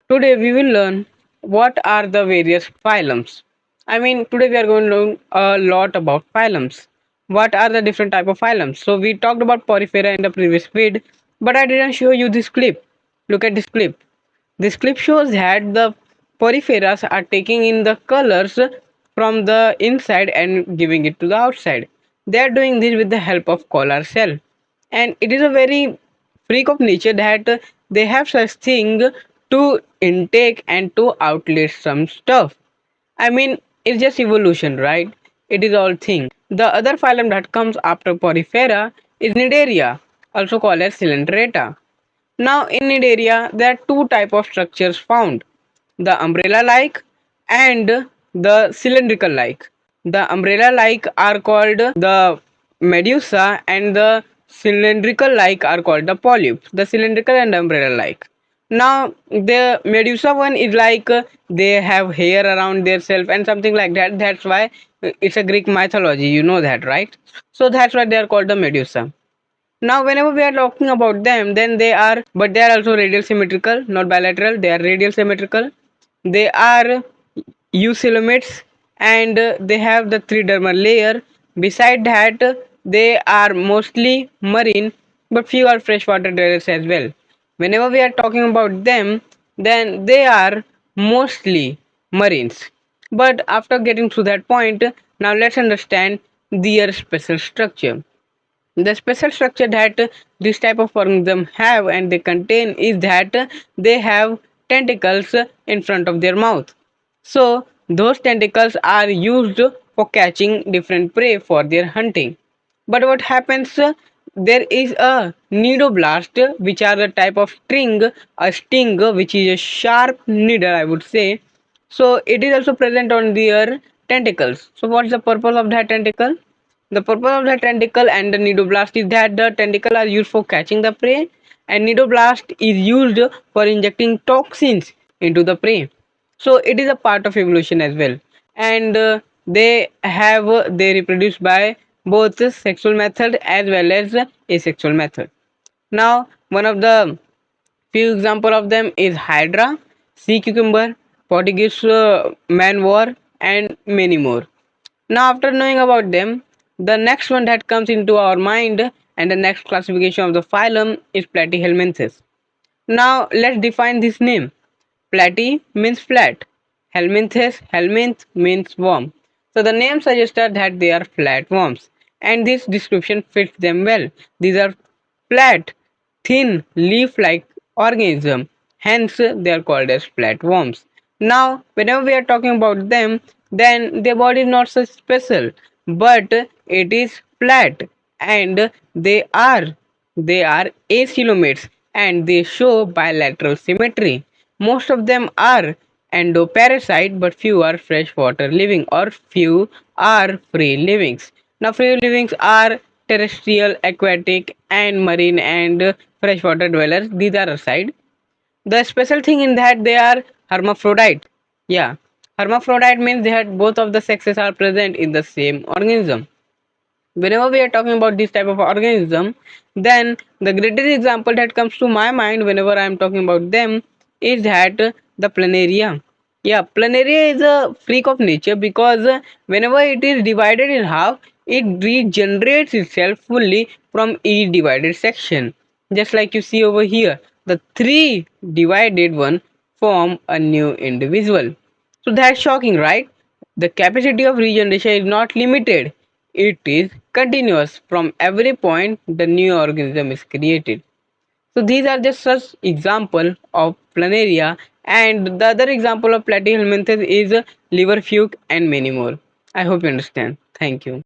Today we will learn what are the various phylums. Today we are going to learn a lot about phylums. What are the different type of phylums? So we talked about porifera in the previous vid, but I didn't show you this clip. Look at this clip. This clip shows that the poriferas are taking in the colors from the inside and giving it to the outside. They are doing this with the help of collar cell, and it is a very freak of nature that they have such thing to intake and to outlet some stuff. It's just evolution, right? It is all thing. The other phylum that comes after porifera is Cnidaria, also called as Coelenterata. Now in Cnidaria, there are two type of structures found: the umbrella-like and the cylindrical-like. The umbrella-like are called the medusa, and the cylindrical-like are called the polyps. The cylindrical and umbrella-like. Now the medusa one is like they have hair around their self and something like that. That's why it's a Greek mythology. You know that, right? So that's why they are called the medusa. Now, whenever we are talking about them, then but they are also radial symmetrical, not bilateral. They are radial symmetrical. They are eucoelomates, and they have the three dermal layer. Beside that, they are mostly marine, but few are freshwater dwellers as well. Whenever we are talking about them, then they are mostly marines. But after getting to that point, now let's understand their special structure. The special structure that this type of organism have and they contain is that they have tentacles in front of their mouth. So those tentacles are used for catching different prey for their hunting. But what happens, there is a nidoblast, which are the type of a sting which is a sharp needle, I would say. So it is also present on their tentacles. So what's the purpose of that tentacle? The purpose of the tentacle and the nidoblast is that the tentacle are used for catching the prey, and nidoblast is used for injecting toxins into the prey. So it is a part of evolution as well, and they reproduce by both sexual method as well as asexual method. Now, one of the few example of them is hydra, sea cucumber, Portuguese man war, and many more. Now, after knowing about them, the next one that comes into our mind and the next classification of the phylum is Platyhelminthes. Now, let's define this name. Platy means flat. Helminthes, helminth means worm. So the name suggests that they are flat worms, and this description fits them well. These are flat, thin, leaf-like organism. Hence, they are called as flatworms. Now, whenever we are talking about them, then their body is not so special, but it is flat, and they are acoelomates, and they show bilateral symmetry. Most of them are endoparasite, but few are freshwater living, or few are free livings. Now, free livings are terrestrial, aquatic, and marine and freshwater dwellers. These are aside. The special thing in that they are hermaphrodite. Yeah, hermaphrodite means that both of the sexes are present in the same organism. Whenever we are talking about this type of organism, then the greatest example that comes to my mind whenever I am talking about them is that the planaria. Yeah, planaria is a freak of nature because whenever it is divided in half, it regenerates itself fully from each divided section. Just like you see over here, the three divided one form a new individual. So that's shocking, right? The capacity of regeneration is not limited, it is continuous. From every point, the new organism is created. So these are just such example of planaria, and the other example of platyhelminthes is liverfuge and many more. I hope you understand. Thank you.